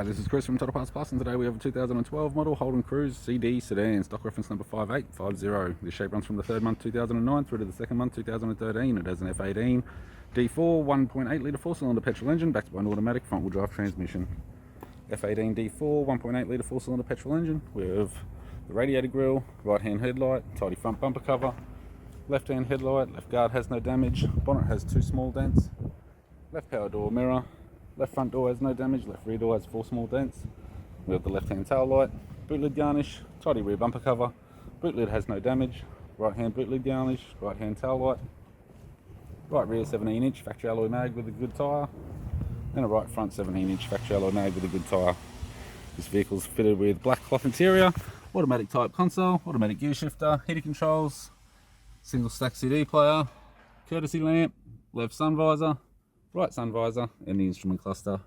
Hi, this is Chris from Total Parts Plus, and today we have a 2012 model Holden Cruze CD sedan, stock reference number 5850. This shape runs from the 3rd month 2009 through to the 2nd month 2013. It has an FWD D4 1.8 litre 4-cylinder petrol engine backed by an automatic front-wheel drive transmission. FWD D4 1.8 litre 4-cylinder petrol engine with the radiator grille, right-hand headlight, tidy front bumper cover, left-hand headlight, left guard has no damage, bonnet has 2 small dents, left power door mirror, left front door has no damage, left rear door has 4 small dents. We have the left-hand tail light, boot lid garnish, tidy rear bumper cover, boot lid has no damage, right-hand boot lid garnish, right-hand tail light, right rear 17-inch factory alloy mag with a good tyre, and a right front 17-inch factory alloy mag with a good tyre. This vehicle is fitted with black cloth interior, automatic type console, automatic gear shifter, heater controls, single stack CD player, courtesy lamp, left sun visor, right sun visor, and the instrument cluster.